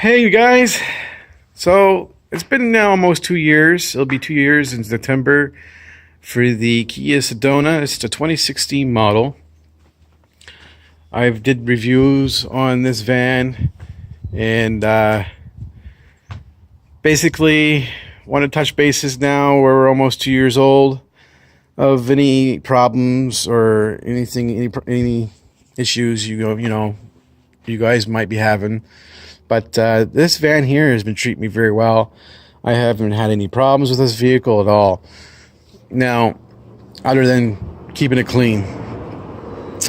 Hey, you guys. So it's been now almost 2 years. It'll be 2 years in September for the Kia Sedona. It's a 2016 model. I've did reviews on this van and basically want to touch bases now. We're almost 2 years old of any problems or anything, any issues you guys might be having. But this van here has been treating me very well. I haven't had any problems with this vehicle at all. Now, other than keeping it clean.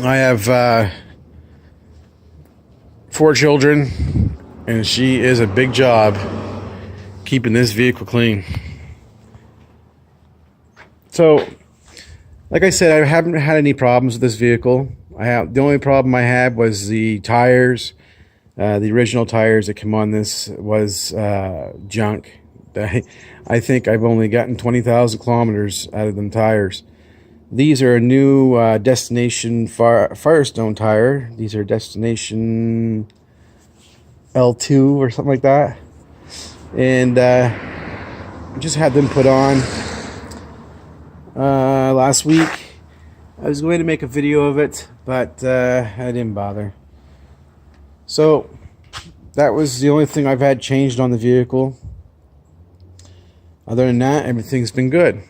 I have 4 children, and she is a big job keeping this vehicle clean. So, like I said, I haven't had any problems with this vehicle. The only problem I had was the tires. The original tires that come on this was junk. I think I've only gotten 20,000 kilometers out of them tires. These are a new Destination Firestone tire. These are Destination L2 or something like that. And just had them put on last week. I was going to make a video of it, but I didn't bother. So that was the only thing I've had changed on the vehicle. Other than that, everything's been good.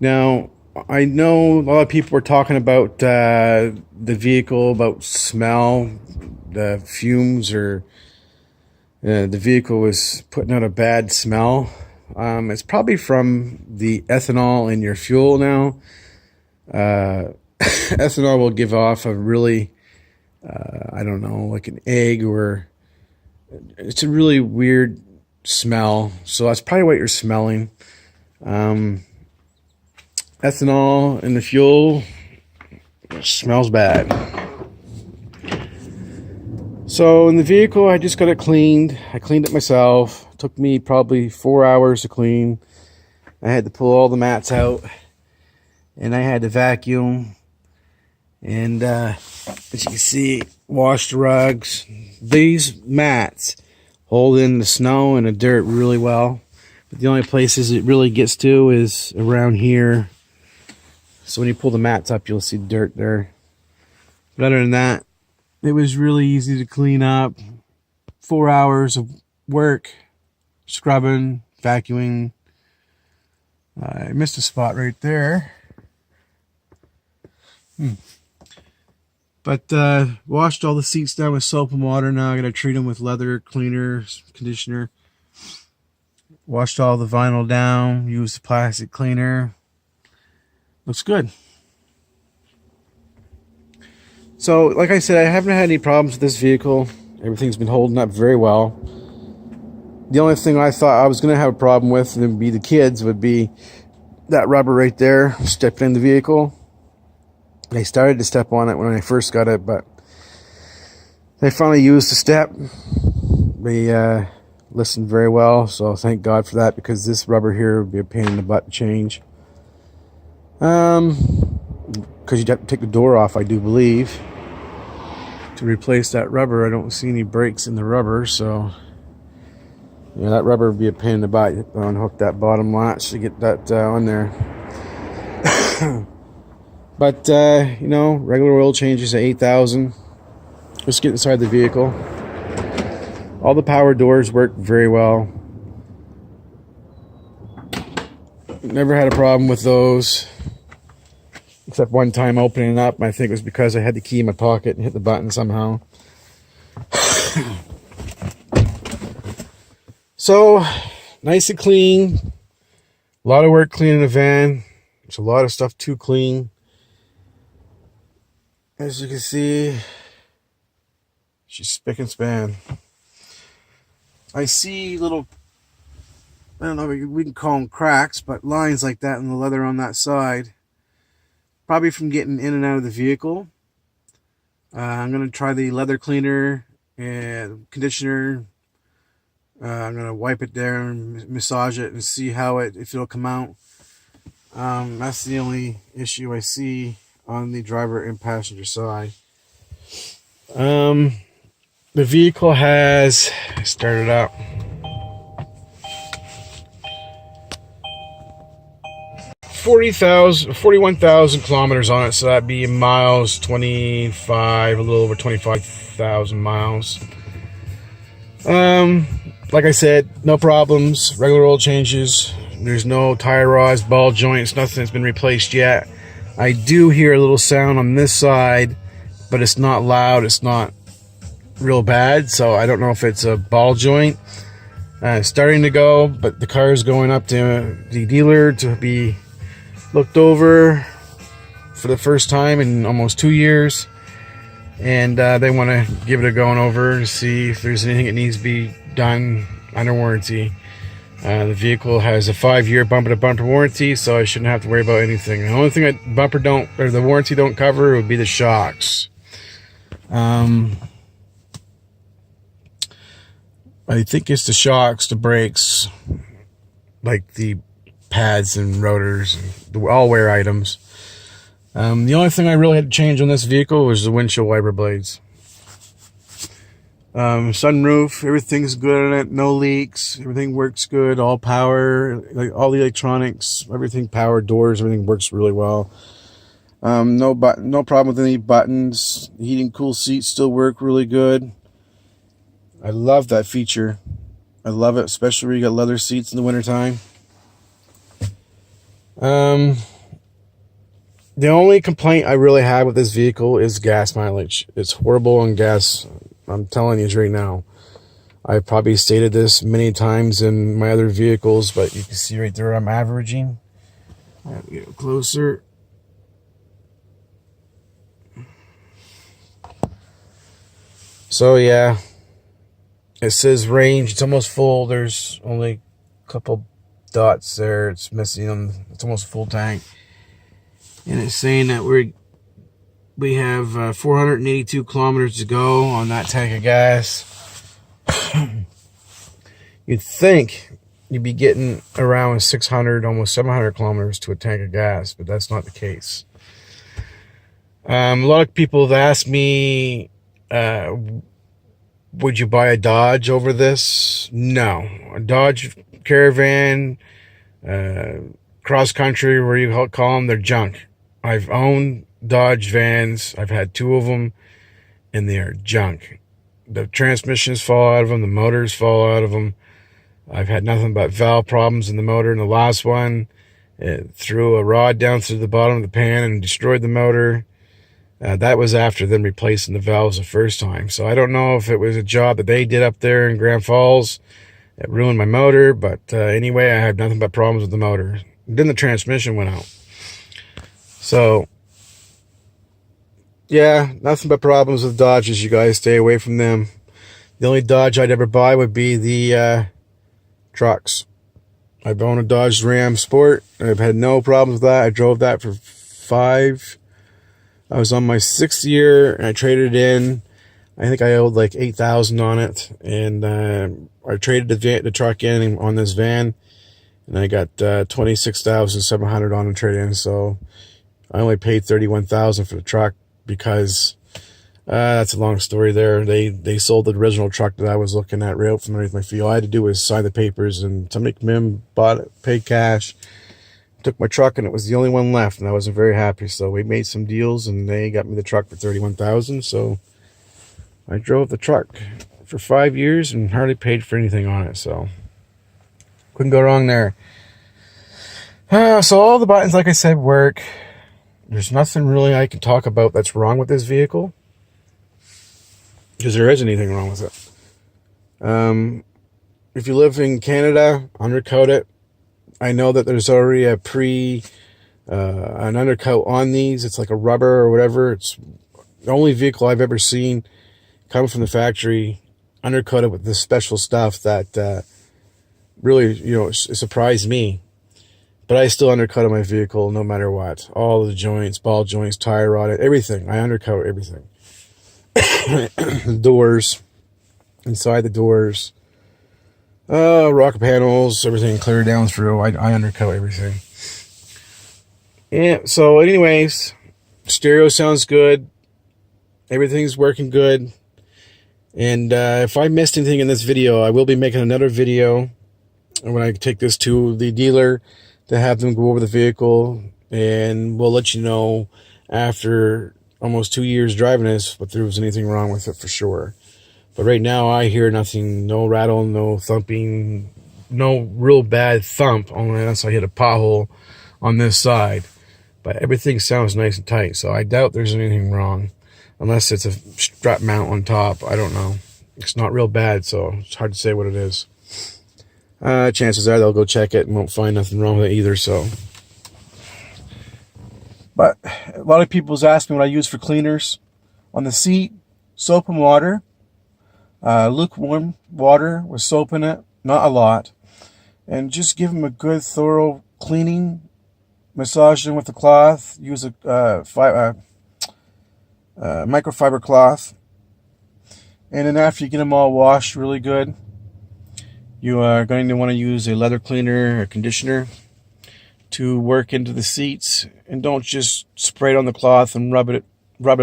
Now, I know a lot of people were talking about the vehicle, about smell, the fumes, or the vehicle was putting out a bad smell. It's probably from the ethanol in your fuel now. Ethanol will give off a really I don't know, like an egg, or it's a really weird smell. So that's probably what you're smelling. Ethanol in the fuel smells bad. So in the vehicle, I just got it cleaned. I cleaned it myself. It took me probably 4 hours to clean. I had to pull all the mats out, and I had to vacuum. And as you can see, wash the rugs. These mats hold in the snow and the dirt really well, but the only places it really gets to is around here. So when you pull the mats up, you'll see dirt there. But other than that, it was really easy to clean up. 4 hours of work, scrubbing, vacuuming. I missed a spot right there. But washed all the seats down with soap and water. Now I gotta treat them with leather cleaner, conditioner. Washed all the vinyl down, used the plastic cleaner. Looks good. So, like I said, I haven't had any problems with this vehicle. Everything's been holding up very well. The only thing I thought I was gonna have a problem with, and it would be the kids, would be that rubber right there, stepping in the vehicle. They started to step on it when I first got it, but they finally used the step. They listened very well, so thank God for that, because this rubber here would be a pain in the butt to change. Because you'd have to take the door off, I do believe, to replace that rubber. I don't see any breaks in the rubber, so yeah, that rubber would be a pain in the butt. You have to unhook that bottom latch to get that on there. But, regular oil changes at 8,000. Just get inside the vehicle. All the power doors work very well. Never had a problem with those. Except one time opening up. I think it was because I had the key in my pocket and hit the button somehow. So, nice and clean. A lot of work cleaning the van. There's a lot of stuff to clean. As you can see, she's spick and span. I see little, I don't know if we can call them cracks, but lines like that in the leather on that side. Probably from getting in and out of the vehicle. I'm going to try the leather cleaner and conditioner. I'm going to wipe it there and massage it and see if it'll come out. That's the only issue I see on the driver and passenger side. The vehicle has Start it up. 41,000 kilometers on it, so that'd be miles, 25, a little over 25,000 miles. Like I said, no problems, regular oil changes. There's no tire rods, ball joints, nothing that's been replaced yet. I do hear a little sound on this side, but it's not loud, it's not real bad, so I don't know if it's a ball joint. It's starting to go, but the car is going up to the dealer to be looked over for the first time in almost 2 years, and they want to give it a going over to see if there's anything that needs to be done under warranty. The vehicle has a 5-year bumper-to-bumper warranty, so I shouldn't have to worry about anything. The only thing that the warranty don't cover would be the shocks. I think it's the shocks, the brakes, like the pads and rotors, and the all-wear items. The only thing I really had to change on this vehicle was the windshield wiper blades. Sunroof, everything's good on it, no leaks, everything works good, all power, like all the electronics, everything, power, doors, everything works really well. No problem with any buttons. Heating, cool seats still work really good. I love that feature. I love it, especially when you got leather seats in the wintertime. The only complaint I really have with this vehicle is gas mileage. It's horrible on gas. I'm telling you right now. I've probably stated this many times in my other vehicles, but you can see right there I'm averaging. I have to get closer. So yeah, it says range. It's almost full. There's only a couple dots there. It's missing. It's almost full tank. And it's saying that we have 482 kilometers to go on that tank of gas. You'd think you'd be getting around 600, almost 700 kilometers to a tank of gas, but that's not the case. A lot of people have asked me, would you buy a Dodge over this? No. A Dodge Caravan, cross country, where you call them, they're junk. I've owned Dodge vans. I've had 2 of them, and they are junk. The transmissions fall out of them. The motors fall out of them. I've had nothing but valve problems in the motor. In the last one, it threw a rod down through the bottom of the pan and destroyed the motor. That was after them replacing the valves the first time. So I don't know if it was a job that they did up there in Grand Falls that ruined my motor. But anyway, I had nothing but problems with the motor. Then the transmission went out. So, yeah, nothing but problems with Dodges. You guys stay away from them. The only Dodge I'd ever buy would be the trucks. I've owned a Dodge Ram Sport. I've had no problems with that. I drove that for 5. I was on my 6th year, and I traded it in. I think I owed like $8,000 on it, and I traded the truck in on this van, and I got $26,700 on the trade-in. So I only paid $31,000 for the truck because that's a long story there. They sold the original truck that I was looking at right out from underneath my feet. All I had to do was sign the papers, and somebody came in, bought it, paid cash, took my truck, and it was the only one left, and I wasn't very happy. So we made some deals, and they got me the truck for $31,000. So I drove the truck for 5 years and hardly paid for anything on it. So couldn't go wrong there. So all the buttons, like I said, work. There's nothing really I can talk about that's wrong with this vehicle, because there isn't anything wrong with it. If you live in Canada, undercoat it. I know that there's already an undercoat on these. It's like a rubber or whatever. It's the only vehicle I've ever seen come from the factory undercoated with this special stuff that really, it surprised me. But I still undercoated my vehicle no matter what. All the joints, ball joints, tire rod, everything. I undercoat everything. The doors, inside the doors, rocker panels, everything clear down through. I undercoat everything. Yeah, so anyways, stereo sounds good. Everything's working good. And if I missed anything in this video, I will be making another video when I take this to the dealer to have them go over the vehicle, and we'll let you know after almost 2 years driving this if there was anything wrong with it for sure. But right now I hear nothing, no rattle, no thumping, no real bad thump, only unless I hit a pothole on this side. But everything sounds nice and tight, so I doubt there's anything wrong. Unless it's a strap mount on top, I don't know. It's not real bad, so it's hard to say what it is. Chances are they'll go check it and won't find nothing wrong with it either, so. But a lot of people's asked me what I use for cleaners. On the seat, soap and water. Lukewarm water with soap in it, not a lot. And just give them a good thorough cleaning. Massage them with the cloth. Use a microfiber cloth. And then after you get them all washed really good, you are going to want to use a leather cleaner or conditioner to work into the seats, and don't just spray it on the cloth and rub it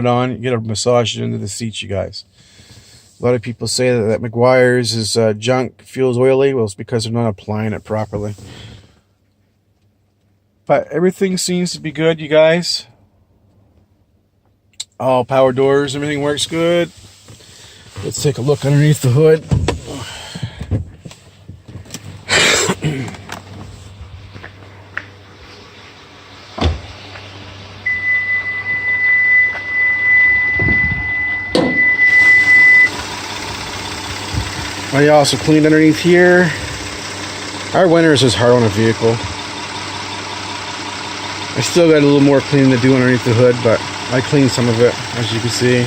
on. You gotta massage it into the seats, you guys. A lot of people say that Meguiar's is junk, feels oily. Well, it's because they're not applying it properly. But everything seems to be good, you guys. All power doors, everything works good. Let's take a look underneath the hood. I also cleaned underneath here. Our winters is hard on a vehicle. I still got a little more cleaning to do underneath the hood, but I cleaned some of it, as you can see.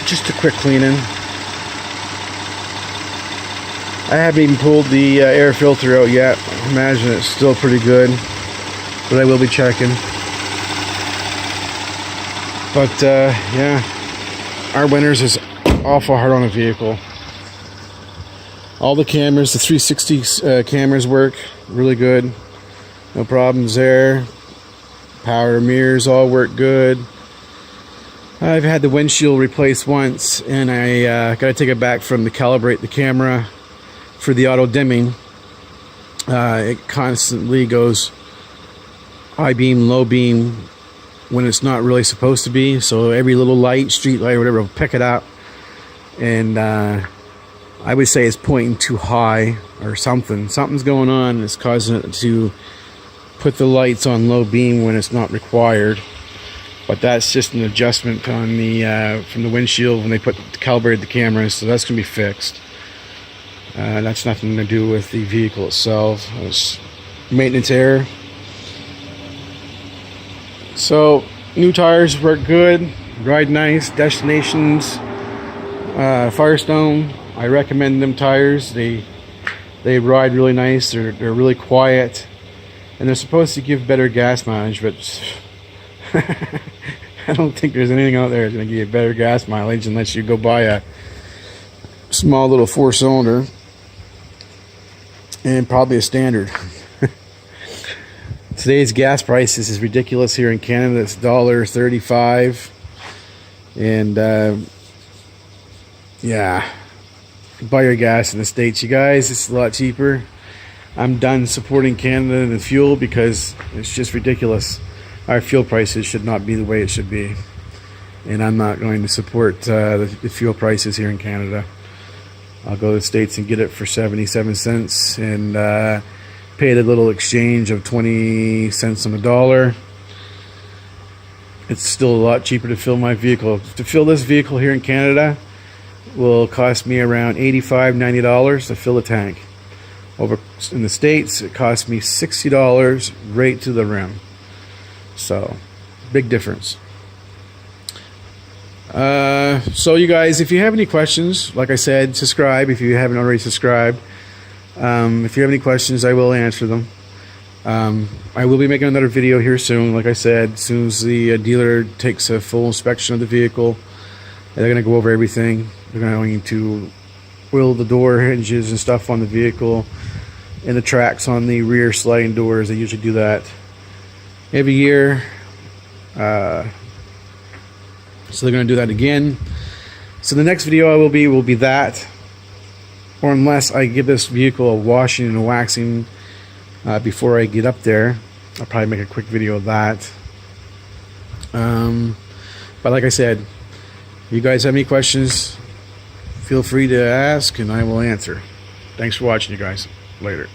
Just a quick cleaning. I haven't even pulled the air filter out yet. I imagine it's still pretty good, but I will be checking. But yeah, our winters is awful hard on a vehicle. All the cameras, the 360 cameras work really good. No problems there. Power mirrors all work good. I've had the windshield replaced once, and I got to take it back from to calibrate the camera for the auto dimming. It constantly goes high beam, low beam when it's not really supposed to be. So every little light, street light or whatever, will pick it up. And I would say it's pointing too high or something. Something's going on that's causing it to put the lights on low beam when it's not required. But that's just an adjustment on the from the windshield when they calibrated the cameras, so that's gonna be fixed. That's nothing to do with the vehicle itself. It's maintenance error. So new tires work good, ride nice. Destinations, Firestone, I recommend them tires. They ride really nice. They're really quiet, and they're supposed to give better gas mileage, but I don't think there's anything out there that's going to give you better gas mileage unless you go buy a small little 4-cylinder and probably a standard. Today's gas prices is ridiculous here in Canada. It's $1.35, and yeah, buy your gas in the States, you guys. It's a lot cheaper. I'm done supporting Canada and the fuel because it's just ridiculous. Our fuel prices should not be the way it should be, and I'm not going to support the fuel prices here in Canada. I'll go to the States and get it for 77 cents and pay the little exchange of 20 cents on the dollar. It's still a lot cheaper to fill my vehicle. To fill this vehicle here in Canada will cost me around $85–90 to fill a tank. Over in the States, it cost me $60 right to the rim. So, big difference. So you guys, if you have any questions, like I said, subscribe if you haven't already subscribed. If you have any questions, I will answer them. I will be making another video here soon. Like I said, as soon as the dealer takes a full inspection of the vehicle, they're going to go over everything. They're going to oil the door hinges and stuff on the vehicle and the tracks on the rear sliding doors. They usually do that every year. So they're going to do that again. So the next video I will be that, or unless I give this vehicle a washing and a waxing before I get up there, I'll probably make a quick video of that. But like I said, if you guys have any questions, feel free to ask and I will answer. Thanks for watching, you guys. Later.